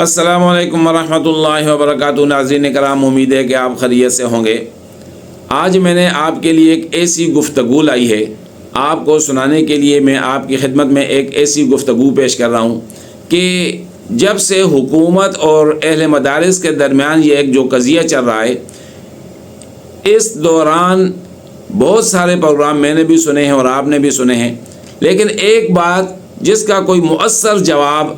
السلام علیکم ورحمۃ اللہ وبرکاتہ۔ ناظرین کرام، امید ہے کہ آپ خیریت سے ہوں گے۔ آج میں نے آپ کے لیے ایک ایسی گفتگو لائی ہے، آپ کو سنانے کے لیے میں آپ کی خدمت میں ایک ایسی گفتگو پیش کر رہا ہوں کہ جب سے حکومت اور اہل مدارس کے درمیان یہ ایک جو قضیہ چل رہا ہے، اس دوران بہت سارے پروگرام میں نے بھی سنے ہیں اور آپ نے بھی سنے ہیں، لیکن ایک بات جس کا کوئی مؤثر جواب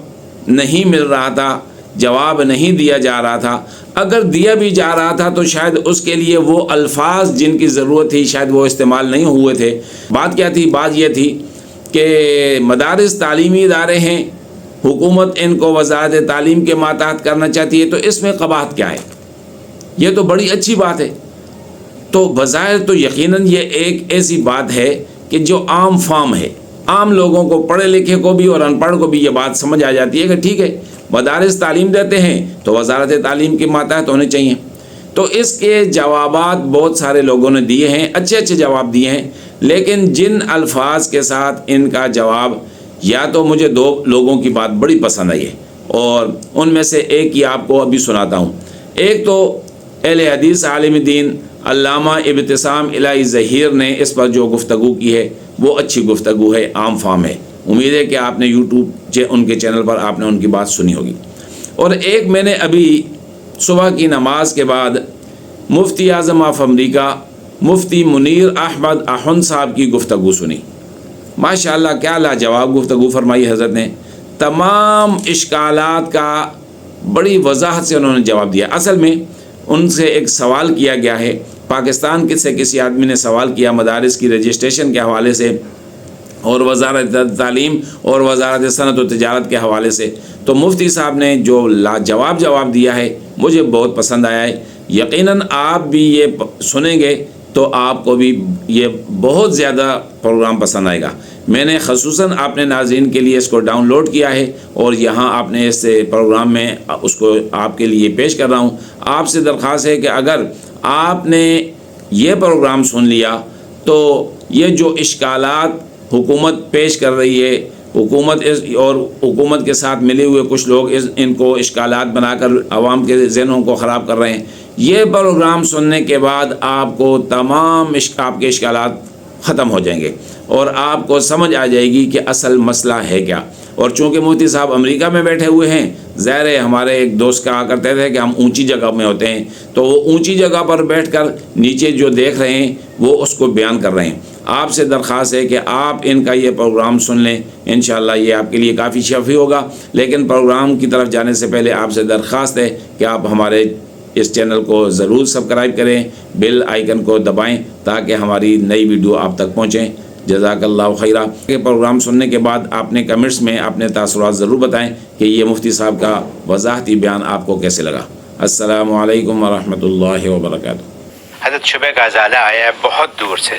نہیں مل رہا تھا، جواب نہیں دیا جا رہا تھا، اگر دیا بھی جا رہا تھا تو شاید اس کے لیے وہ الفاظ جن کی ضرورت تھی شاید وہ استعمال نہیں ہوئے تھے۔ بات کیا تھی؟ بات یہ تھی کہ مدارس تعلیمی ادارے ہیں، حکومت ان کو وزارت تعلیم کے ماتحت کرنا چاہتی ہے، تو اس میں قباحت کیا ہے؟ یہ تو بڑی اچھی بات ہے۔ تو بظاہر تو یقیناً یہ ایک ایسی بات ہے کہ جو عام فام ہے، عام لوگوں کو، پڑھے لکھے کو بھی اور ان پڑھ کو بھی یہ بات سمجھ آ جاتی ہے کہ ٹھیک ہے، مدارس تعلیم دیتے ہیں تو وزارت تعلیم کے ماتحت ہونے چاہیے۔ تو اس کے جوابات بہت سارے لوگوں نے دیے ہیں، اچھے اچھے جواب دیے ہیں، لیکن جن الفاظ کے ساتھ ان کا جواب، یا تو مجھے دو لوگوں کی بات بڑی پسند آئی ہے اور ان میں سے ایک ہی آپ کو ابھی سناتا ہوں۔ ایک تو اہل حدیث عالم دین علامہ ابتسام الہی ظہیر نے اس پر جو گفتگو کی ہے وہ اچھی گفتگو ہے، عام فام ہے۔ امید ہے کہ آپ نے یوٹیوب ان کے چینل پر آپ نے ان کی بات سنی ہوگی۔ اور ایک میں نے ابھی صبح کی نماز کے بعد مفتی اعظم آف امریکہ مفتی منیر احمد احن صاحب کی گفتگو سنی۔ ماشاءاللہ کیا لاجواب گفتگو فرمائی حضرت نے، تمام اشکالات کا بڑی وضاحت سے انہوں نے جواب دیا۔ اصل میں ان سے ایک سوال کیا گیا ہے، پاکستان سے کسی آدمی نے سوال کیا مدارس کی رجسٹریشن کے حوالے سے اور وزارت تعلیم اور وزارت صنعت و تجارت کے حوالے سے، تو مفتی صاحب نے جو لاجواب جواب دیا ہے مجھے بہت پسند آیا ہے۔ یقیناً آپ بھی یہ سنیں گے تو آپ کو بھی یہ بہت زیادہ پروگرام پسند آئے گا۔ میں نے خصوصاً آپ نے ناظرین کے لیے اس کو ڈاؤن لوڈ کیا ہے اور یہاں آپ نے اس پروگرام میں اس کو آپ کے لیے پیش کر رہا ہوں۔ آپ سے درخواست ہے کہ اگر آپ نے یہ پروگرام سن لیا تو یہ جو اشکالات حکومت پیش کر رہی ہے، حکومت کے ساتھ ملے ہوئے کچھ لوگ ان کو اشکالات بنا کر عوام کے ذہنوں کو خراب کر رہے ہیں، یہ پروگرام سننے کے بعد آپ کو تمام آپ کے اشکالات ختم ہو جائیں گے اور آپ کو سمجھ آ جائے گی کہ اصل مسئلہ ہے کیا۔ اور چونکہ مفتی صاحب امریکہ میں بیٹھے ہوئے ہیں، ظاہر ہے ہمارے ایک دوست کہا کرتے تھے کہ ہم اونچی جگہ میں ہوتے ہیں، تو وہ اونچی جگہ پر بیٹھ کر نیچے جو دیکھ رہے ہیں وہ اس کو بیان کر رہے ہیں۔ آپ سے درخواست ہے کہ آپ ان کا یہ پروگرام سن لیں، انشاءاللہ یہ آپ کے لیے کافی شفیع ہوگا۔ لیکن پروگرام کی طرف جانے سے پہلے آپ سے درخواست ہے کہ آپ ہمارے اس چینل کو ضرور سبسکرائب کریں، بیل آئیکن کو دبائیں تاکہ ہماری نئی ویڈیو آپ تک پہنچیں۔ جزاک اللہ خیرہ۔ یہ پروگرام سننے کے بعد آپ نے کمنٹس میں اپنے تاثرات ضرور بتائیں کہ یہ مفتی صاحب کا وضاحتی بیان آپ کو کیسے لگا۔ السلام علیکم ورحمۃ اللہ وبرکاتہ۔ حضرت شعبہ کا ازالہ آیا ہے بہت دور سے،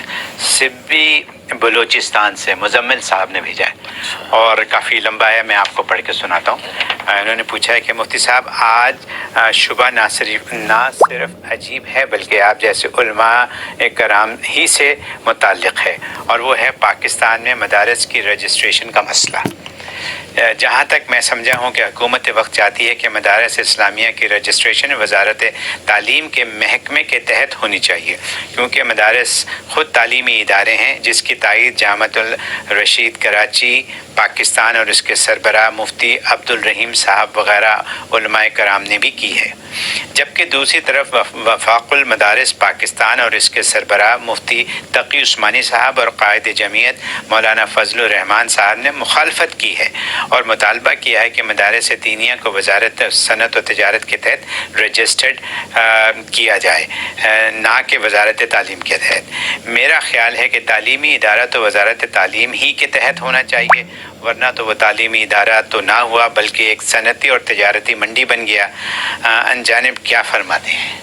سبی بلوچستان سے مزمل صاحب نے بھیجا ہے اور کافی لمبا ہے، میں آپ کو پڑھ کے سناتا ہوں۔ انہوں نے پوچھا ہے کہ مفتی صاحب آج شبہ نہ صرف عجیب ہے بلکہ آپ جیسے علماء کرام ہی سے متعلق ہے، اور وہ ہے پاکستان میں مدارس کی رجسٹریشن کا مسئلہ۔ جہاں تک میں سمجھا ہوں کہ حکومت وقت چاہتی ہے کہ مدارس اسلامیہ کی رجسٹریشن وزارت تعلیم کے محکمے کے تحت ہونی چاہیے، کیونکہ مدارس خود تعلیمی ادارے ہیں جس کی تائید جامعۃ الرشید کراچی پاکستان اور اس کے سربراہ مفتی عبد الرحیم صاحب وغیرہ علماء کرام نے بھی کی ہے، جبکہ دوسری طرف وفاق المدارس پاکستان اور اس کے سربراہ مفتی تقی عثمانی صاحب اور قائد جمعیت مولانا فضل الرحمان صاحب نے مخالفت کی ہے اور مطالبہ کیا ہے کہ مدارس دینیہ کو وزارت صنعت و تجارت کے تحت رجسٹرڈ کیا جائے، نہ کہ وزارت تعلیم کے تحت۔ میرا خیال ہے کہ تعلیمی ادارہ تو وزارت تعلیم ہی کے تحت ہونا چاہیے، ورنہ تو وہ تعلیمی ادارہ تو نہ ہوا بلکہ ایک صنعتی اور تجارتی منڈی بن گیا۔ انجانب کیا فرماتے ہیں؟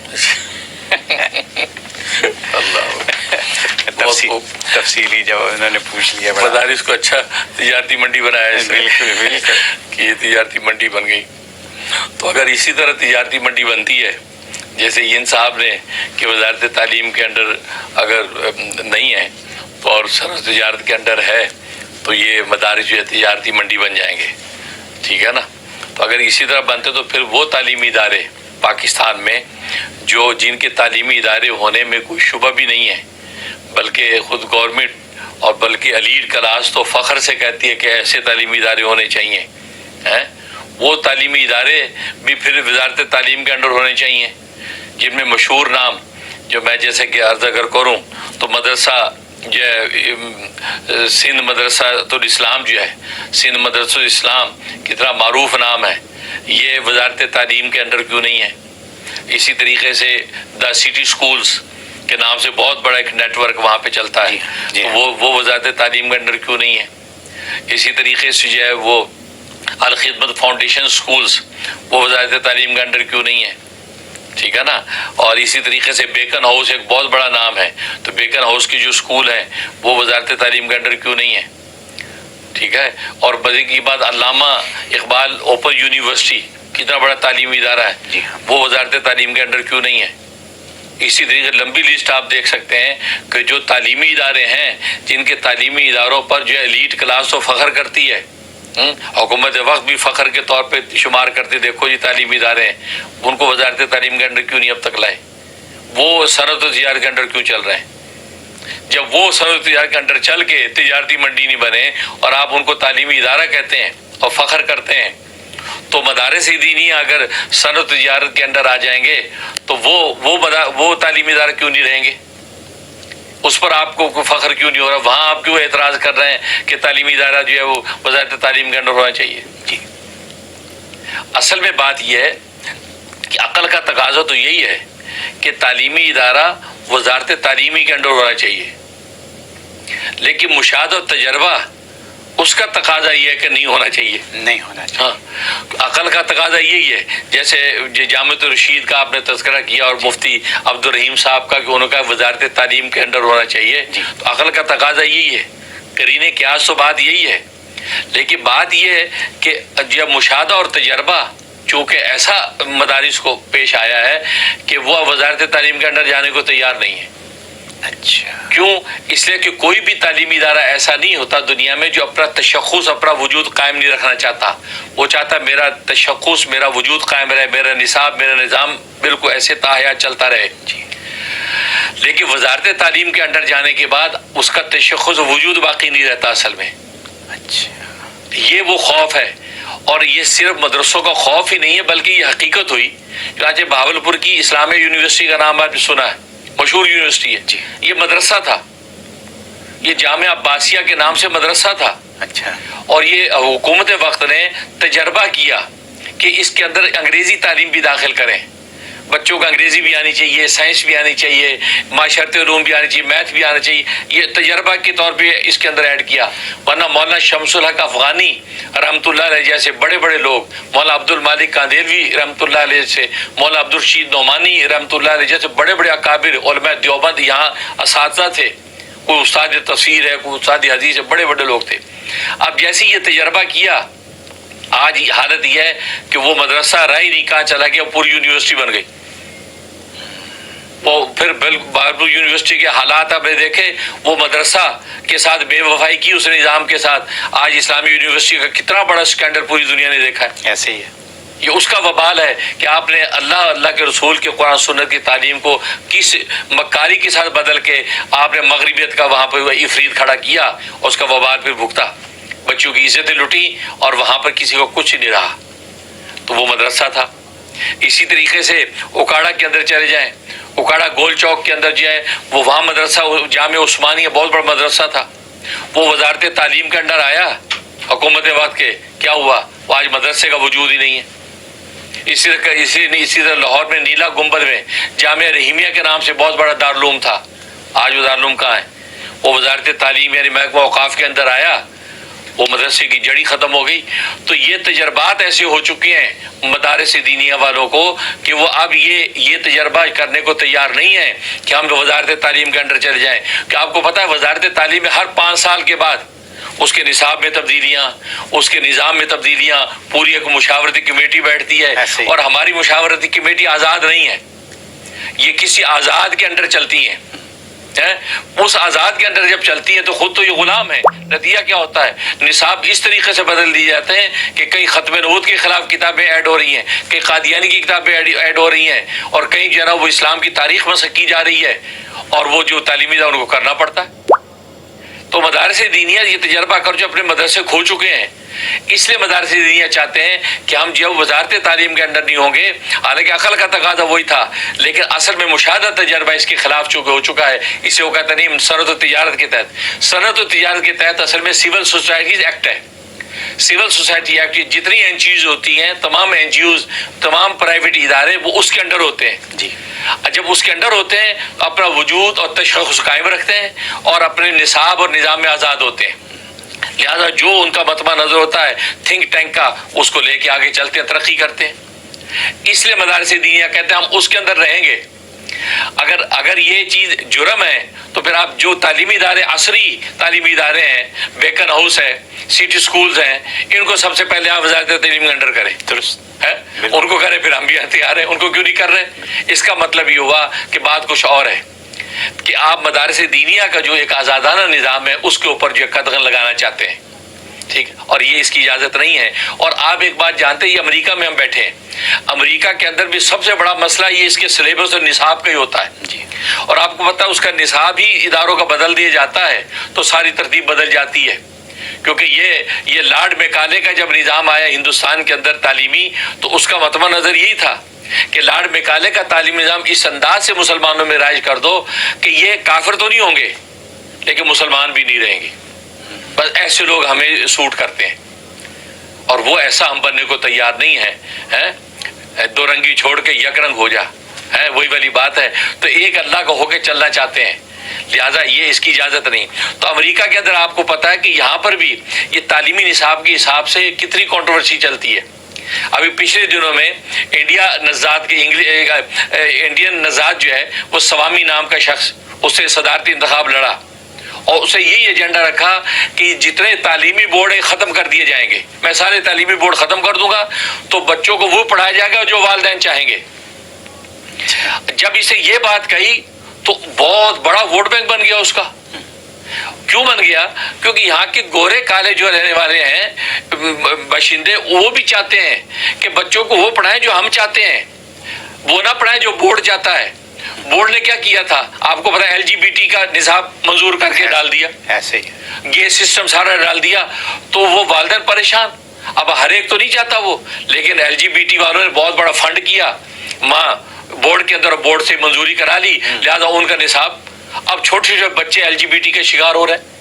تفصیلی جواب انہوں نے پوچھ لیا۔ مدارس کو اچھا تجارتی منڈی بنایا ہے، بالکل بالکل کہ یہ تجارتی منڈی بن گئی۔ تو اگر اسی طرح تجارتی منڈی بنتی ہے جیسے ین صاحب نے کہ وزارت تعلیم کے انڈر اگر نہیں ہے تو اور صنعت تجارت کے انڈر ہے تو یہ مدارس جو ہے تجارتی منڈی بن جائیں گے، ٹھیک ہے نا؟ تو اگر اسی طرح بنتے تو پھر وہ تعلیمی ادارے پاکستان میں جو جن کے تعلیمی ادارے ہونے میں کوئی شبہ بھی نہیں ہے، بلکہ خود گورنمنٹ اور بلکہ ایلیٹ کلاس تو فخر سے کہتی ہے کہ ایسے تعلیمی ادارے ہونے چاہیے، وہ تعلیمی ادارے بھی پھر وزارت تعلیم کے انڈر ہونے چاہیے، جن میں مشہور نام جو میں جیسے کہ عرض اگر کروں تو مدرسہ جو ہے سندھ مدرسہ الاسلام جو ہے، سندھ مدرسہ الاسلام کتنا معروف نام ہے، یہ وزارت تعلیم کے انڈر کیوں نہیں ہے؟ اسی طریقے سے دا سٹی سکولز کے نام سے بہت بڑا ایک نیٹ ورک وہاں پہ چلتا ہے، وہ وزارت تعلیم کے انڈر کیوں نہیں ہے؟ اسی طریقے سے جو ہے وہ الخدمت فاؤنڈیشن سکولز وہ وزارت تعلیم کے انڈر کیوں نہیں ہے؟ ٹھیک ہے نا. اور اسی طریقے سے بیکن ہاؤس ایک بہت بڑا نام ہے، تو بیکن ہاؤس کی جو سکول ہیں وہ وزارت تعلیم کے انڈر کیوں نہیں ہے؟ ٹھیک ہے. اور بدی کی بات علامہ اقبال اوپن یونیورسٹی کتنا بڑا تعلیمی ادارہ ہے، وہ وزارت تعلیم کے انڈر کیوں نہیں ہے؟ اسی طریقے لمبی لسٹ آپ دیکھ سکتے ہیں کہ جو تعلیمی ادارے ہیں جن کے تعلیمی اداروں پر جو ایلیٹ کلاس تو فخر کرتی ہے، حکومت وقت بھی فخر کے طور پہ شمار کرتے، دیکھو جی تعلیمی ادارے ہیں، ان کو وزارت تعلیم کے انڈر کیوں نہیں اب تک لائے؟ وہ صنعت و تجارت کے انڈر کیوں چل رہے ہیں؟ جب وہ صنعت و تجارت کے انڈر چل کے تجارتی منڈی نہیں بنے اور آپ ان کو تعلیمی ادارہ کہتے ہیں اور فخر کرتے ہیں، تو مدارس دینی اگر صنعت و تجارت کے انڈر آ جائیں گے تو وہ تعلیمی ادارہ کیوں نہیں رہیں گے؟ اس پر آپ کو فخر کیوں نہیں ہو رہا؟ وہاں آپ کیوں اعتراض کر رہے ہیں کہ تعلیمی ادارہ جو ہے وہ وزارت تعلیم کے انڈر ہونا چاہیے؟ جی اصل میں بات یہ ہے کہ عقل کا تقاضا تو یہی ہے کہ تعلیمی ادارہ وزارت تعلیمی کے انڈر ہونا چاہیے، لیکن مشاہدہ اور تجربہ اس کا تقاضا یہ ہے کہ نہیں ہونا چاہیے، نہیں ہونا چاہیے. ہاں عقل کا تقاضا یہی ہے. جیسے جامع الرشید کا آپ نے تذکرہ کیا اور مفتی عبد الرحیم صاحب کا کہ انہوں کا وزارت تعلیم کے انڈر ہونا چاہیے، تو عقل کا تقاضا یہی ہے، قرینہ قیاس تو بات یہی ہے. لیکن بات یہ ہے کہ جب مشاہدہ اور تجربہ چونکہ ایسا مدارس کو پیش آیا ہے کہ وہ وزارت تعلیم کے انڈر جانے کو تیار نہیں ہے. اچھا کیوں؟ اس لیے کہ کوئی بھی تعلیمی ادارہ ایسا نہیں ہوتا دنیا میں جو اپنا تشخص اپنا وجود قائم نہیں رکھنا چاہتا. وہ چاہتا میرا تشخص میرا وجود قائم رہے، میرا نصاب میرا نظام بالکل ایسے تاحیات چلتا رہے. لیکن وزارت تعلیم کے انڈر جانے کے بعد اس کا تشخص وجود باقی نہیں رہتا اصل میں. اچھا یہ وہ خوف ہے. اور یہ صرف مدرسوں کا خوف ہی نہیں ہے بلکہ یہ حقیقت ہوئی. چنانچہ بہاولپور کی اسلامیہ یونیورسٹی کا نام آپ نے سنا ہے، مشہور یونیورسٹی ہے. یہ مدرسہ تھا، یہ جامعہ عباسیہ کے نام سے مدرسہ تھا. اچھا اور یہ حکومت وقت نے تجربہ کیا کہ اس کے اندر انگریزی تعلیم بھی داخل کریں، بچوں کو انگریزی بھی آنی چاہیے، سائنس بھی آنی چاہیے، معاشرتی علوم بھی آنی چاہیے، میتھ بھی آنا چاہیے. یہ تجربہ کے طور پہ اس کے اندر ایڈ کیا. ورنہ مولانا شمس الحق افغانی رحمۃ اللہ علیہ جیسے بڑے بڑے لوگ، مولانا عبد المالک کاندیلوی رحمۃ اللہ علیہ سے، مولانا عبد الرشید نعمانی رحمۃ اللہ علیہ جیسے بڑے بڑے اکابر علماء دیوبند یہاں اساتذہ تھے. کوئی استاد تفسیر ہے، کوئی استاد حدیث ہے، بڑے بڑے لوگ تھے. اب جیسے یہ تجربہ کیا، آج حالت یہ ہے کہ وہ مدرسہ رہ ہی نہیں، کہاں چلا گیا، پوری یونیورسٹی بن گئی. وہ پھر بہاولپور یونیورسٹی کے حالات آپ نے دیکھے، وہ مدرسہ کے ساتھ بے وفائی کی اس نظام کے ساتھ. آج اسلامی یونیورسٹی کا کتنا بڑا اسکینڈل پوری دنیا نے دیکھا ہے. ایسے ہی ہے، یہ اس کا وبال ہے کہ آپ نے اللہ کے رسول کے قرآن سنت کی تعلیم کو کس مکاری کے ساتھ بدل کے آپ نے مغربیت کا وہاں پہ افرید کھڑا کیا، اس کا وبال پھر بھگتا. بچوں کی عزتیں لٹی اور وہاں پر کسی کو کچھ نہیں رہا. تو وہ مدرسہ تھا. اسی طریقے سے اکاڑا کے اندر چلے جائیں، اکاڑا گول چوک کے اندر جو ہے وہ وہاں مدرسہ جامع عثمانیہ بہت بڑا مدرسہ تھا. وہ وزارت تعلیم کے انڈر آیا حکومت وقت کے، کیا ہوا؟ وہ آج مدرسے کا وجود ہی نہیں ہے. اسی طرح لاہور میں نیلا گنبد میں جامعہ رحیمیہ کے نام سے بہت بڑا دارالعلوم تھا. آج وہ دارالعلوم کہاں ہے؟ وہ وزارت تعلیم یعنی محکمہ اوقاف کے اندر آیا، وہ مدرسے کی جڑی ختم ہو گئی. تو یہ تجربات ایسے ہو چکے ہیں مدارس دینیہ والوں کو کہ وہ اب یہ تجربہ کرنے کو تیار نہیں ہے کہ ہم وزارت تعلیم کے انڈر چلے جائیں. کہ آپ کو پتہ ہے وزارت تعلیم میں ہر 5 سال کے بعد اس کے نصاب میں تبدیلیاں، اس کے نظام میں تبدیلیاں، پوری ایک مشاورتی کمیٹی بیٹھتی ہے. اور ہماری مشاورتی کمیٹی آزاد نہیں ہے، یہ کسی آزاد کے انڈر چلتی ہیں. اس آزاد کے اندر جب چلتی ہیں تو خود تو یہ غلام ہے. نتیجہ کیا ہوتا ہے؟ نصاب اس طریقے سے بدل دیے جاتے ہیں کہ کئی ختم نبوت کے خلاف کتابیں ایڈ ہو رہی ہیں, کئی قادیانی کی کتابیں ایڈ ہو رہی ہیں, اور کئی جو ہے نا وہ اسلام کی تاریخ میں کی جا رہی ہے, اور وہ جو تعلیمی تھا ان کو کرنا پڑتا ہے. تو مدارس دینیہ یہ تجربہ کر جو اپنے مدرسے کھو چکے ہیں, اس لیے مدارس دینیہ چاہتے ہیں کہ ہم جب وزارت تعلیم کے اندر نہیں ہوں گے, حالانکہ عقل کا تقاضا وہی تھا, لیکن اصل میں مشاہدہ تجربہ اس کے خلاف ہو چکا ہے. اسے وہ کہتے نہیں صنعت و تجارت کے تحت. صنعت و تجارت کے تحت اصل میں سول سوسائٹیز ایکٹ ہے. سول سوسائٹی ایکٹ جتنی این جی اوز ہوتی ہیں, تمام این جی اوز, تمام پرائیویٹ ادارے وہ اس کے انڈر ہوتے ہیں. جی جب اس کے انڈر ہوتے ہیں اپنا وجود اور تشخص قائم رکھتے ہیں اور اپنے نصاب اور نظام میں آزاد ہوتے ہیں. لہذا جو ان کا مطمع نظر ہوتا ہے تھنک ٹینک کا, اس کو لے کے آگے چلتے ہیں, ترقی کرتے ہیں. اس لیے مدارس دینیہ کہتے ہیں ہم اس کے اندر رہیں گے. اگر یہ چیز جرم ہے تو پھر آپ جو تعلیمی ادارے, عصری تعلیمی ادارے ہیں, بیکن ہاؤس ہے, سٹی سکولز ہیں, ان کو سب سے پہلے آپ وزارت تعلیم کے انڈر کریں. درست ہے, ان کو کریں, پھر ہم بھی تیار ہیں. ان کو کیوں نہیں کر رہے؟ اس کا مطلب یہ ہوا کہ بات کچھ اور ہے, کہ آپ مدارس دینیہ کا جو ایک آزادانہ نظام ہے اس کے اوپر جو قدغن لگانا چاہتے ہیں. ٹھیک, اور یہ اس کی اجازت نہیں ہے. اور آپ ایک بات جانتے ہیں, یہ امریکہ میں ہم بیٹھے ہیں, امریکہ کے اندر بھی سب سے بڑا مسئلہ یہ اس کے سلیبس اور نصاب کا ہی ہوتا ہے. جی, اور آپ کو پتہ ہے اس کا نصاب ہی اداروں کا بدل دیا جاتا ہے تو ساری ترتیب بدل جاتی ہے. کیونکہ یہ لارڈ میکالے کا جب نظام آیا ہندوستان کے اندر تعلیمی, تو اس کا مطمع نظر یہی تھا کہ لارڈ میکالے کا تعلیمی نظام اس انداز سے مسلمانوں میں رائج کر دو کہ یہ کافر تو نہیں ہوں گے لیکن مسلمان بھی نہیں رہیں گے. بس ایسے لوگ ہمیں سوٹ کرتے ہیں, اور وہ ایسا ہم بننے کو تیار نہیں ہے. دو رنگی چھوڑ کے یک رنگ ہو جا, ہے وہی والی بات ہے. تو ایک اللہ کا ہو کے چلنا چاہتے ہیں, لہٰذا یہ اس کی اجازت نہیں. تو امریکہ کے اندر آپ کو پتا ہے کہ یہاں پر بھی یہ تعلیمی نصاب کے حساب سے کتنی کنٹروورسی چلتی ہے. ابھی پچھلے دنوں میں انڈین نژاد جو ہے وہ سوامی نام کا شخص, اس سے صدارتی انتخاب لڑا, اور اسے یہی ایجنڈا رکھا کہ جتنے تعلیمی بورڈ ختم کر دیے جائیں گے, میں سارے تعلیمی بورڈ ختم کر دوں گا تو بچوں کو وہ پڑھایا جائے گا جو والدین چاہیں گے. جب اسے یہ بات کہی تو بہت بڑا ووٹ بینک بن گیا اس کا. کیوں بن گیا؟ کیونکہ یہاں کے گورے کالے جو رہنے والے ہیں باشندے, وہ بھی چاہتے ہیں کہ بچوں کو وہ پڑھائیں جو ہم چاہتے ہیں, وہ نہ پڑھائیں جو بورڈ چاہتا ہے. بورڈ نے کیا کیا تھا آپ کو پتا ہے, LGBT کا نصاب منظور کر کے ڈال دیا, ایسے گے سسٹم سارا ڈال دیا, تو وہ والدین پریشان. اب ہر ایک تو نہیں چاہتا وہ, لیکن LGBT والوں نے بہت بڑا فنڈ کیا ماں بورڈ کے اندر, بورڈ سے منظوری کرا لی, لہذا ان کا نصاب اب چھوٹے چھوٹے بچے LGBT کے شکار ہو رہے ہیں.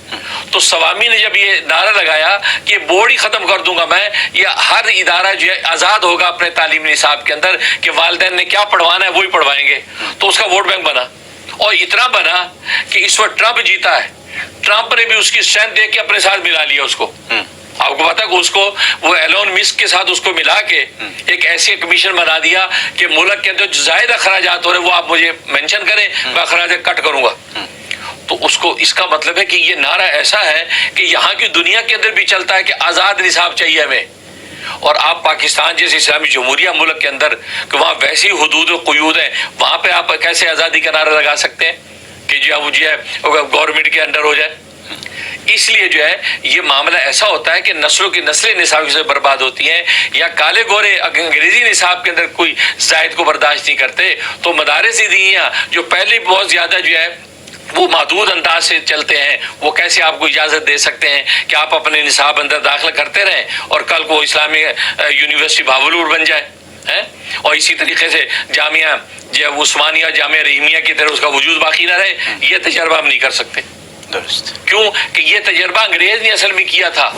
تو سوامی نے جب یہ نعرہ لگایا کہ بورڈ ہی ختم کر دوں گا میں, یا ہر ادارہ جو ہے آزاد ہوگا اپنے تعلیمی نصاب کے اندر کہ والدین نے کیا پڑھوانا ہے وہی پڑھوائیں گے, تو اس کا ووٹ بینک بنا. اور اتنا بنا کہ اس وقت ٹرمپ جیتا ہے, ٹرمپ نے بھی اس کی اسٹرینتھ دیکھ کے اپنے ساتھ ملا لیا اس کو. آپ کو پتا کہ اس کو وہ ایلون مسک کے ساتھ اس کو ملا کے ایک ایسی کمیشن بنا دیا کہ ملک کے اندر جو زائد اخراجات ہو رہے وہ آپ مجھے مینشن کریں, میں اخراجات کٹ کروں گا. تو اس کا مطلب ہے کہ یہ نعرہ ایسا ہے کہ یہاں کی دنیا کے اندر بھی چلتا ہے کہ آزاد نصاب چاہیے ہمیں. اور آپ پاکستان جیسے اسلامی جمہوریہ ملک کے اندر کہ وہاں ویسی حدود و قیود ہیں, وہاں پہ آپ کیسے آزادی کا نعرہ لگا سکتے ہیں کہ جو ہے گورنمنٹ کے انڈر ہو جائے. اس لیے جو ہے یہ معاملہ ایسا ہوتا ہے کہ نسلوں کی نسلیں نصاب سے برباد ہوتی ہیں, یا کالے گورے انگریزی نصاب کے اندر کوئی زائد کو برداشت نہیں کرتے. تو مدارس دینیہ جو پہلے بہت زیادہ جو ہے وہ محدود انداز سے چلتے ہیں, وہ کیسے آپ کو اجازت دے سکتے ہیں کہ آپ اپنے نصاب اندر داخلہ کرتے رہیں اور کل کو اسلامی یونیورسٹی بھاولپور بن جائے. اور اسی طریقے سے جامعہ جو عثمانیہ جامعہ رحیمیہ کی طرح اس کا وجود باقی نہ رہے, یہ تجربہ ہم نہیں کر سکتے. درست, کیوں کہ یہ تجربہ انگریز نے اصل میں کیا تھا.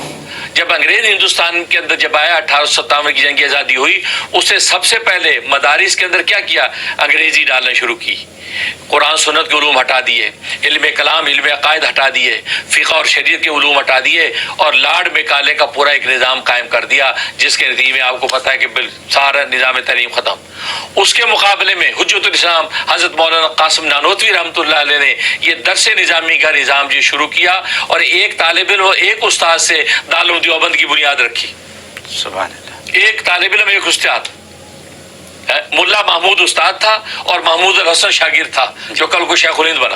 جب انگریز ہندوستان کے اندر جب آیا 1857 کی جنگ کی آزادی ہوئی, اس سے سب سے پہلے مدارس کے اندر کیا کیا, انگریزی ڈالنا شروع کی. قرآن سنت کے علوم ہٹا دیے, علم کلام علم عقائد ہٹا دیے, فقہ اور شریعت کے علوم ہٹا دیے, اور لارڈ میکالے کا پورا ایک نظام قائم کر دیا جس کے نتیجے میں آپ کو پتہ ہے کہ سارا نظام تعلیم ختم. اس کے مقابلے میں حجت الاسلام حضرت مولانا قاسم نانوتوی رحمۃ اللہ علیہ نے یہ درس نظامی کا نظام جو شروع کیا, اور ایک طالب علم ایک استاد سے دارالعلوم دیوبند کی بنیاد رکھی. سبحان اللہ, ایک طالب علم ایک استاد. ملا محمود استاد تھا اور محمود الحسن شاگرد تھا جو کل کو شیخ الہند بنا.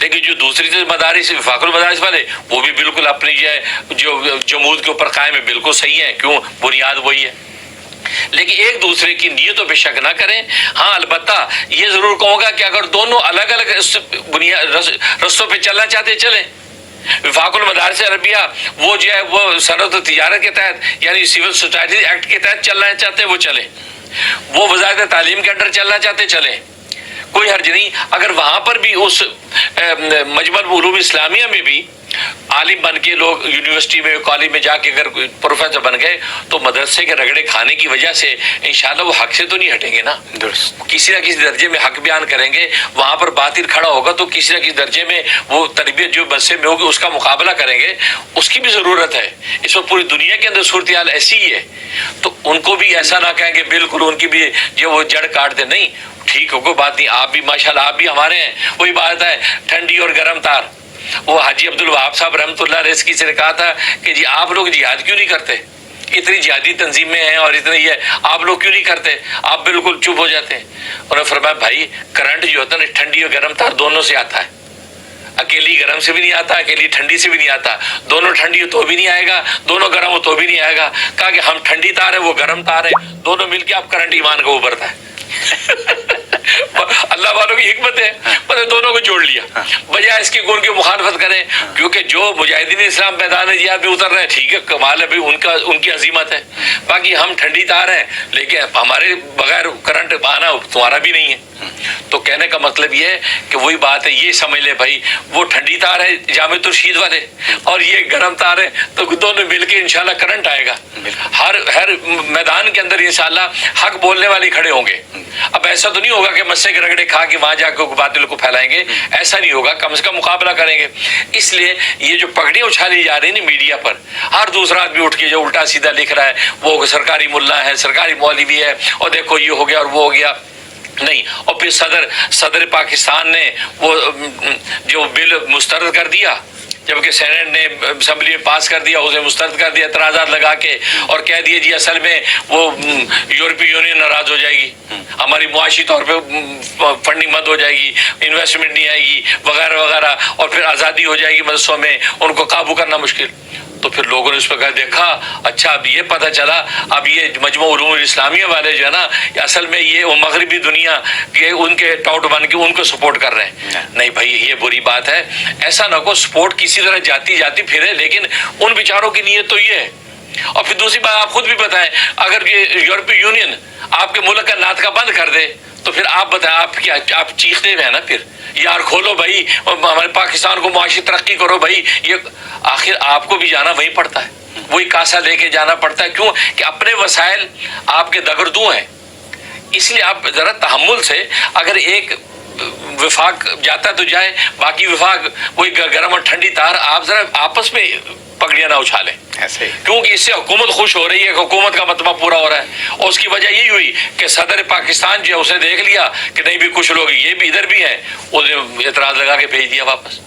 لیکن جو دوسری مدارس وفاق المدارس والے وہ بھی بالکل اپنی جو ہے جو جمود کے اوپر قائم ہے بالکل صحیح ہے، کیوں؟ بنیاد وہی ہے. لیکن ایک دوسرے کی نیتوں پہ شک نہ کریں. ہاں البتہ یہ ضرور کہوں گا کہ اگر دونوں الگ الگ رستوں پہ چلنا چاہتے چلیں. وفاق المدارس عربیہ وہ جو ہے وہ صنعت و تجارت کے تحت یعنی سول سوسائٹی ایکٹ کے تحت چلنا چاہتے ہیں وہ چلیں، وہ وزارت تعلیم کے انڈر چلنا چاہتے چلیں، کوئی حرج نہیں. اگر وہاں پر بھی اس مجمع العلوم اسلامیہ میں بھی عالم بن کے لوگ یونیورسٹی میں کالج میں جا کے اگر پروفیسر بن گئے تو مدرسے کے رگڑے کھانے کی وجہ سے انشاءاللہ وہ حق سے تو نہیں ہٹیں گے نا. درست. کسی نہ کسی درجے میں حق بیان کریں گے. وہاں پر باطل کھڑا ہوگا تو کسی نہ کسی درجے میں وہ تربیت جو بسے میں ہوگی اس کا مقابلہ کریں گے. اس کی بھی ضرورت ہے. اس وقت پوری دنیا کے اندر صورتحال ایسی ہی ہے تو ان کو بھی ایسا نہ کہیں کہ بالکل ان کی بھی جو وہ جڑ کاٹ دے. نہیں ٹھیک ہو کوئی بات نہیں، آپ بھی ماشاءاللہ آپ بھی ہمارے ہیں. وہی بات ہے ٹھنڈی اور گرم تار. وہ حاجی عبد الوہاب صاحب رحمۃ اللہ علیہ کی سے نے کہا تھا کہ جی آپ لوگ جہاد کیوں نہیں کرتے؟ اتنی جہادی تنظیمیں ہیں اور اتنے یہ آپ لوگ کیوں نہیں کرتے؟ آپ بالکل چپ ہو جاتے ہیں. انہوں نے فرمایا بھائی کرنٹ جو ہوتا ہے نا ٹھنڈی اور گرم تار دونوں سے آتا ہے. اکیلی گرم سے بھی نہیں آتا، اکیلی ٹھنڈی سے بھی نہیں آتا. دونوں ٹھنڈی ہو تو بھی نہیں آئے گا، دونوں گرم ہو تو بھی نہیں آئے گا. کہا کہ ہم ٹھنڈی تار ہے وہ گرم تار ہے، دونوں مل کے آپ کرنٹ ایمان کو ابھرتا ہے. اللہ والوں کی حکمت ہے، مطلب دونوں کو جوڑ لیا بجائے اس کی ان کی مخالفت کریں. کیونکہ جو مجاہدین اسلام میدان جہاد میں اتر رہے ہیں ٹھیک ہے کمال ہے بھائی، ان کی عظیمت ہے. باقی ہم ٹھنڈی تار ہیں لیکن ہمارے بغیر کرنٹ آنا تمہارا بھی نہیں ہے. تو کہنے کا مطلب یہ ہے کہ وہی بات ہے، یہ سمجھ لے بھائی وہ ٹھنڈی تار ہے جامع الرشید والے اور یہ گرم تار ہے تو دونوں مل کے انشاءاللہ کرنٹ آئے گا. ہر میدان کے اندر انشاءاللہ حق بولنے والے کھڑے ہوں گے. اب ایسا تو نہیں ہوگا کہ مسے کے رگڑے کھا کے وہاں جا کے باطل کو پھیلائیں گے، ایسا نہیں ہوگا. کم سے کم مقابلہ کریں گے. اس لیے یہ جو پگڑیاں اچھالی جا رہی ہیں نا میڈیا پر، ہر دوسرا آدمی اٹھ کے جو الٹا سیدھا لکھ رہا ہے وہ سرکاری ملا ہے، سرکاری مولوی ہے اور دیکھو یہ ہو گیا اور وہ ہو گیا. نہیں. اور پھر صدر پاکستان نے وہ جو بل مسترد کر دیا جبکہ سینٹ نے اسمبلی میں پاس کر دیا، اسے مسترد کر دیا اعتراضات لگا کے اور کہہ دیا جی اصل میں وہ یورپی یونین ناراض ہو جائے گی، ہماری معاشی طور پہ فنڈنگ بند ہو جائے گی، انویسٹمنٹ نہیں آئے گی وغیرہ وغیرہ، اور پھر آزادی ہو جائے گی مدرسوں میں، ان کو قابو کرنا مشکل. تو پھر لوگوں نے اس پہ کہا دیکھا اچھا اب یہ پتہ چلا اب یہ مجمع علوم اسلامیہ والے جو ہے نا اصل میں یہ وہ مغربی دنیا کے ان کے ٹاؤٹ بن کے ان کو سپورٹ کر رہے ہیں. نہیں بھائی یہ بری بات ہے. ایسا نہ کو سپورٹ کسی طرح جاتی پھرے، لیکن ان بیچاروں کی نیت تو یہ ہے. اور پھر دوسری بات آپ خود بھی بتائیں، اگر یہ یورپی یونین آپ کے ملک کا ناطقہ بند کر دے تو پھر آپ بتائیں آپ کیا، آپ چیختے ہوئے ہیں نا پھر یار کھولو بھائی ہمارے پاکستان کو معاشی ترقی کرو بھائی. یہ آخر آپ کو بھی جانا وہیں پڑتا ہے، وہی کاسا لے کے جانا پڑتا ہے. کیوں کہ اپنے وسائل آپ کے دگردوں ہیں. اس لیے آپ ذرا تحمل سے، اگر ایک وفاق جاتا تو جائے، باقی وفاق وہی گرم اور ٹھنڈی تار، آپ ذرا آپس میں پگڑیاں نہ اچھالیں. کیونکہ اس سے حکومت خوش ہو رہی ہے، حکومت کا مطلب پورا ہو رہا ہے. اور اس کی وجہ یہی ہوئی کہ صدر پاکستان جو ہے اسے دیکھ لیا کہ نہیں بھی کچھ لوگ یہ بھی ادھر بھی ہیں، اس نے اعتراض لگا کے بھیج دیا واپس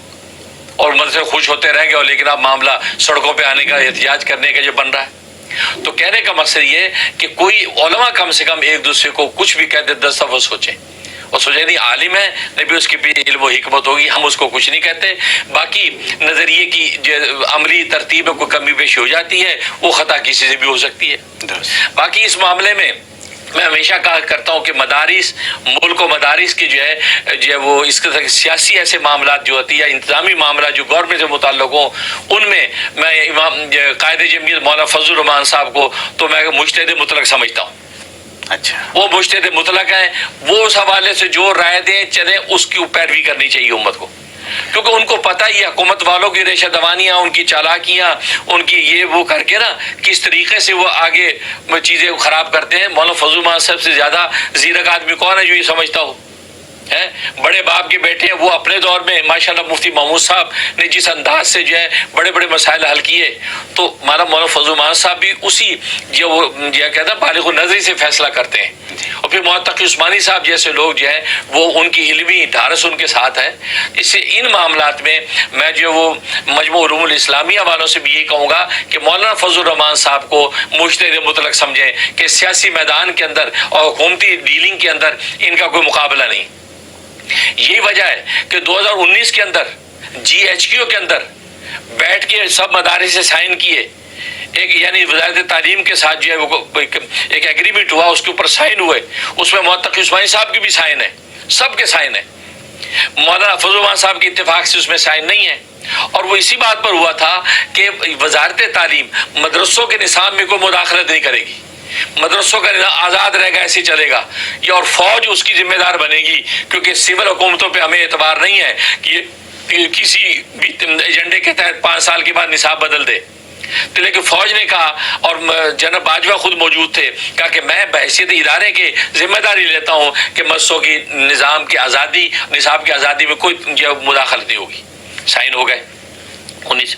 اور مل سے خوش ہوتے رہ گئے. لیکن اب معاملہ سڑکوں پہ آنے کا، احتجاج کرنے کا جو بن رہا ہے. تو کہنے کا مقصد یہ کہ کوئی علماء کم سے کم ایک دوسرے کو کچھ بھی کہتے 10 دفعہ سوچیں اور سوچیں نہیں عالم ہے نہیں بھی اس کے پیچھے علم و حکمت ہوگی، ہم اس کو کچھ نہیں کہتے. باقی نظریے کی جو عملی ترتیب میں کوئی کمی بیشی ہو جاتی ہے وہ خطا کسی سے بھی ہو سکتی ہے. باقی اس معاملے میں میں ہمیشہ کہا کرتا ہوں کہ مدارس، ملک و مدارس کی جو ہے وہ اس کے سیاسی ایسے معاملات جو ہوتی ہے، انتظامی معاملات جو گورنمنٹ سے متعلق ہوں، ان میں امام قائد جمعیت مولانا فضل الرحمان صاحب کو تو میں مجتہد مطلق سمجھتا ہوں. اچھا وہ مجتہد مطلق ہیں، وہ اس حوالے سے جو رائے دیں چلیں اس کی پیروی کرنی چاہیے امت کو. کیونکہ ان کو پتہ ہی ہے حکومت والوں کی ریشہ دوانیاں، ان کی چالاکیاں، ان کی یہ وہ کر کے نا کس طریقے سے وہ آگے چیزیں خراب کرتے ہیں. مولانا فضل الرحمان صاحب سے زیادہ زیرک آدمی کون ہے جو یہ سمجھتا ہو؟ بڑے باپ کے بیٹے ہیں، وہ اپنے دور میں ماشاءاللہ مفتی محمود صاحب نے جس انداز سے جو ہے بڑے بڑے مسائل حل کیے، تو مولانا فضل الرحمان صاحب بھی اسی جو وہ کہتا ہے بالغ النظری سے فیصلہ کرتے ہیں. اور پھر مولانا تقی عثمانی صاحب جیسے لوگ جو ہیں وہ ان کی علمی ڈھارس ان کے ساتھ ہے. اس سے ان معاملات میں میں جو وہ مجموع علوم الاسلامیہ والوں سے بھی یہی کہوں گا کہ مولانا فضل الرحمان صاحب کو مجتہد مطلق سمجھیں کہ سیاسی میدان کے اندر اور حکومتی ڈیلنگ کے اندر ان کا کوئی مقابلہ نہیں. یہی وجہ ہے کہ 2019 کے اندر GHQ کے اندر بیٹھ کے سب مدارس سے سائن کیے، ایک یعنی وزارت تعلیم کے ساتھ جو ہے وہ ایک ایگریمنٹ ہوا، اس کے اوپر سائن ہوئے، اس میں متقی عثمانی صاحب کی بھی سائن ہے، سب کے سائن ہے، مولانا فضل الرحمان صاحب کے اتفاق سے اس میں سائن نہیں ہے۔ اور وہ اسی بات پر ہوا تھا کہ وزارت تعلیم مدرسوں کے نصاب میں کوئی مداخلت نہیں کرے گی، مدرسوں کا نظام آزاد رہے گا، ایسے چلے گا، یہ اور فوج اس کی ذمہ دار بنے گی، کیونکہ سول حکومتوں پہ ہمیں اعتبار نہیں ہے کہ یہ کسی بھی ایجنڈے کے تحت 5 سال کے بعد نصاب بدل دے۔ تو لیکن فوج نے کہا، اور جناب باجوہ خود موجود تھے، کہا کہ میں بحیثیت ادارے کے ذمہ داری لیتا ہوں کہ مدرسوں کی نظام کی آزادی، نصاب کی آزادی میں کوئی مداخلت نہیں ہوگی۔ سائن ہو گئے 19۔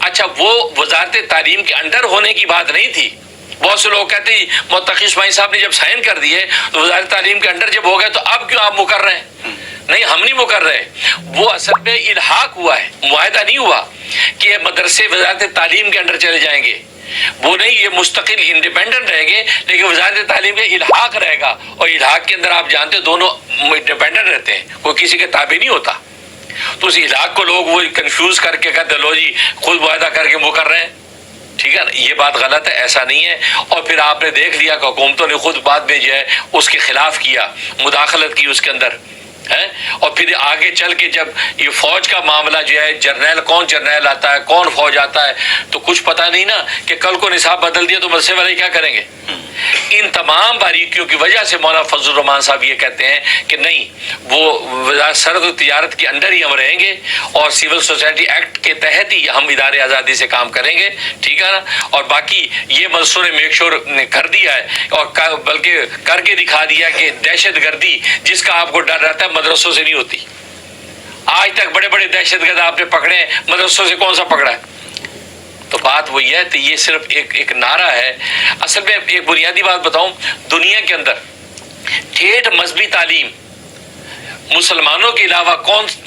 اچھا، وہ وزارت تعلیم کے انڈر ہونے کی بات نہیں تھی۔ بہت سے لوگ کہتے ہیں متقی عثمانی صاحب نے جب سائن کر دیے تو وزارت تعلیم کے انڈر جب ہو گئے تو اب کیوں آپ مقرر ہیں؟ نہیں، ہم نہیں مقرر رہے، وہ اصل میں الحاق ہوا ہے، معاہدہ نہیں ہوا کہ مدرسے وزارت تعلیم کے انڈر چلے جائیں گے، وہ نہیں، یہ مستقل انڈیپینڈنٹ رہیں گے، لیکن وزارت تعلیم کے الحاق رہے گا، اور الحاق کے اندر آپ جانتے دونوں انڈیپینڈنٹ رہتے ہیں، کوئی کسی کے تابع نہیں ہوتا۔ تو اس علاق کو لوگ وہ کنفیوز کر کے کہتے لو جی خود معاہدہ کر کے مقرر ہیں، ٹھیک ہے نا، یہ بات غلط ہے، ایسا نہیں ہے۔ اور پھر آپ نے دیکھ لیا کہ حکومتوں نے خود بعد میں جو ہے اس کے خلاف کیا، مداخلت کی اس کے اندر ہے۔ اور پھر آگے چل کے جب یہ فوج کا معاملہ جو ہے، جرنیل کون جرنیل آتا ہے، کون فوج آتا ہے، تو کچھ پتہ نہیں نا کہ کل کو نصاب بدل دیا تو مدرسے والے کیا کریں گے۔ ان تمام باریکیوں کی وجہ سے مولانا فضل الرحمان صاحب یہ کہتے ہیں کہ نہیں، وہ وزارت صنعت و تجارت کے اندر ہی ہم رہیں گے، اور سول سوسائٹی ایکٹ کے تحت ہی ہم ادارے آزادی سے کام کریں گے، ٹھیک ہے نا۔ اور باقی یہ مدرسوں نے میک شور کر دیا ہے، اور بلکہ کر کے دکھا دیا کہ دہشت گردی جس کا آپ کو ڈر رہتا ہے مدرسوں سے نہیں ہوتی۔ آج تک بڑے بڑے دہشت گرد آپ نے پکڑے ہیں، مدرسوں سے کون سا پکڑا ہے؟ تو بات وہی ہے، تو یہ صرف ایک نعرہ ہے۔ اصل میں ایک بنیادی بات بتاؤں، دنیا کے اندر ٹھیٹھ مذہبی تعلیم مسلمانوں کے علاوہ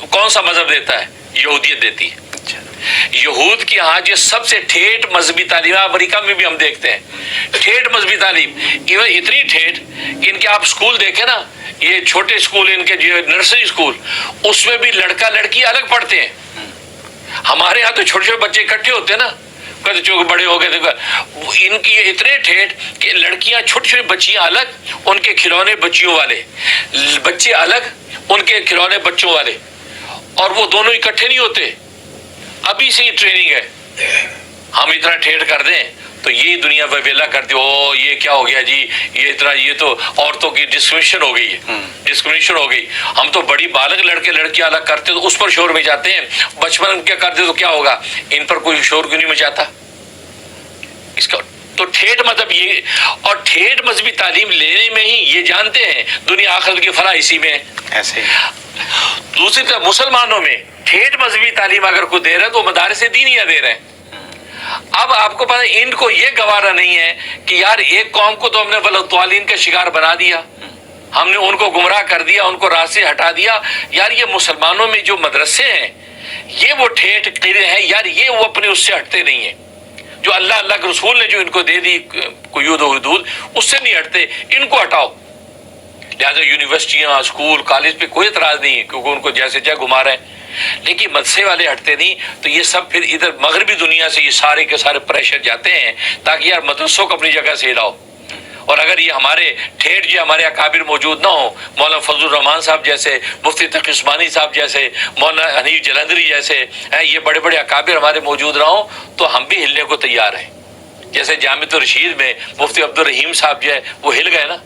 کون سا مذہب دیتا ہے؟ یہودیت دیتی ہے۔ یہود کی یہاں جو سب سے ٹھیٹھ مذہبی تعلیم، امریکہ میں بھی ہم دیکھتے ہیں ٹھیٹھ مذہبی تعلیم، ایون اتنی ٹھیٹھ کہ ان کے آپ اسکول دیکھیں نا، یہ چھوٹے اسکول ان کے جو نرسری اسکول، اس میں بھی لڑکا لڑکی الگ پڑھتے ہیں۔ ہمارے یہاں تو چھوٹے چھوٹے بچے اکٹھے ہوتے ہیں نا، کہتے چونکہ بڑے ہو گئے دیکھو، ان کی اتنے ٹھیٹھ کہ لڑکیاں چھوٹی چھوٹی بچیاں الگ، ان کے کھلونے بچیوں والے، بچے الگ، ان کے کھلونے بچوں والے، اور وہ دونوں اکٹھے نہیں ہوتے۔ ابھی سے ہی ٹریننگ ہے، ہم اتنا ٹھیٹھ کر دیں تو یہی دنیا پہ ویلا کر دی، او یہ کیا ہو گیا جی، یہ اتنا، یہ تو عورتوں کی ڈسکریمنیشن ہو گئی ہے، ڈسکریمنیشن ہو گئی۔ ہم تو بڑی بالغ لڑکے لڑکیاں الگ کرتے تو اس پر شور مچاتے ہیں، بچپن کیا کرتے تو کیا ہوگا، ان پر کوئی شور کیوں نہیں مچاتا؟ اس کا تو ٹھیٹھ مطلب یہ، اور ٹھیٹھ مذہبی تعلیم لینے میں ہی یہ جانتے ہیں دنیا آخرت کی فلاح اسی میں ایسے ہی۔ دوسری طرف مسلمانوں میں ٹھیٹھ مذہبی تعلیم اگر کوئی دے رہا ہے تو وہ مدارس دینیہ دے رہے ہیں۔ اب آپ کو پتہ ہے ان کو یہ گوارا نہیں ہے کہ یار ایک قوم کو تو ہم نے ضلالین کا شکار بنا دیا، ہم نے ان کو گمراہ کر دیا، ان کو راستے سے ہٹا دیا۔ یار یہ مسلمانوں میں جو مدرسے ہیں یہ وہ ٹھیٹھ قلعے ہیں یار، یہ وہ اپنے اس سے ہٹتے نہیں ہیں، جو اللہ کے رسول نے جو ان کو دے دی قیود و حدود، اس سے نہیں ہٹتے، ان کو ہٹاؤ۔ لہٰذا یونیورسٹیاں، اسکول، کالج پہ کوئی اعتراض نہیں ہے کیونکہ ان کو جیسے چاہے گھما رہے ہیں، لیکن مدرسے والے ہٹتے نہیں۔ تو یہ سب پھر ادھر مغربی دنیا سے یہ سارے کے سارے پریشر جاتے ہیں تاکہ یار مدرسوں کو اپنی جگہ سے ہلاؤ۔ اور اگر یہ ہمارے ٹھیٹھ جو ہمارے اکابر موجود نہ ہوں، مولانا فضل الرحمان صاحب جیسے، مفتی تقی عثمانی صاحب جیسے، مولانا حنیف جلندری جیسے، یہ بڑے بڑے اکابر ہمارے موجود نہ ہوں تو ہم بھی ہلنے کو تیار ہیں۔ جیسے جامعۃ الرشید میں مفتی عبدالرحیم صاحب جو ہے وہ ہل گئے نا،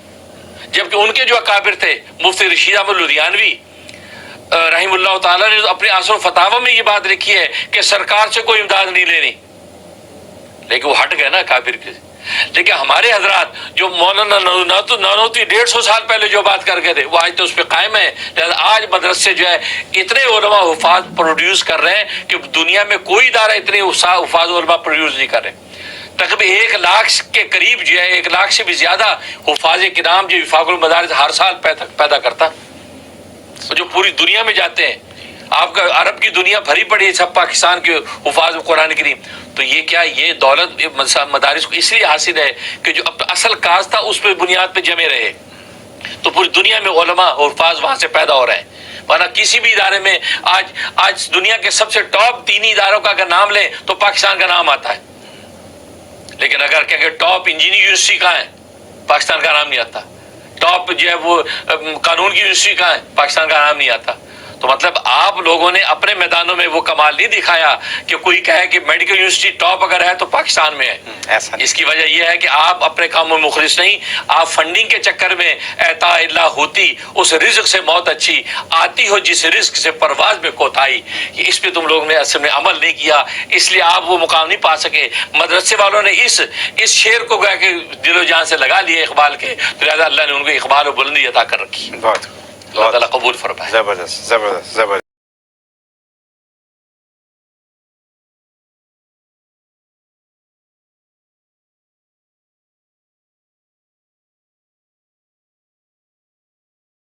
جبکہ ان کے جو اکابر تھے مفتی رشید احمد لدھیانوی رحم اللہ تعالیٰ نے اپنے اثر و فتاوی میں یہ بات لکھی ہے کہ سرکار سے کوئی امداد نہیں لینی، لیکن وہ ہٹ گئے نا اکابر کے۔ لیکن ہمارے حضرات جو مولانا نانوتوی 150 سال پہلے جو بات کر گئے تھے وہ آج تو اس پہ قائم ہے۔ لہٰذا آج مدرسے جو ہے اتنے علماء حفاظ پروڈیوس کر رہے ہیں کہ دنیا میں کوئی ادارہ اتنے حفاظ علماء پروڈیوس نہیں کر رہے۔ تقریباً 1 لاکھ کے قریب جو ہے، 1 لاکھ سے بھی زیادہ حفاظ کرام جو وفاق المدارس ہر سال پیدا کرتا، جو پوری دنیا میں جاتے ہیں۔ آپ کا عرب کی دنیا بھری پڑی ہے سب پاکستان کے حفاظ قرآن کریم۔ تو یہ کیا، یہ دولت مدارس کو اس لیے حاصل ہے کہ جو اصل کاز تھا اس پہ بنیاد پہ جمے رہے، تو پوری دنیا میں علماء اور حفاظ وہاں سے پیدا ہو رہے ہیں۔ ورنہ کسی بھی ادارے میں آج دنیا کے سب سے ٹاپ 3 اداروں کا اگر نام لیں تو پاکستان کا نام آتا ہے، لیکن اگر کہیں کہ ٹاپ انجینئرنگ یونیورسٹی کہاں ہے، پاکستان کا نام نہیں آتا. ٹاپ جو ہے وہ قانون کی یونیورسٹی کہاں ہے، پاکستان کا نام نہیں آتا. تو مطلب آپ لوگوں نے اپنے میدانوں میں وہ کمال نہیں دکھایا کہ کوئی کہے کہ میڈیکل یونیورسٹی ٹاپ اگر ہے تو پاکستان میں ہے. اس کی وجہ یہ ہے کہ آپ اپنے کاموں میں مخلص نہیں، آپ فنڈنگ کے چکر میں اعطاء اللہ ہوتی، اس رزق سے موت اچھی آتی ہو جس رزق سے پرواز میں کوتاہی، اس پہ تم لوگوں نے اصل میں عمل نہیں کیا، اس لیے آپ وہ مقام نہیں پا سکے. مدرسے والوں نے اس شعر کو گا کے دل و جان سے لگا لیے اقبال کے، تو لہٰذا اللہ نے ان کو اقبال و بلندی عطا کر رکھی. بہت اللہ تعالیٰ قبول فرمائے. زبردست زبردست زبردست.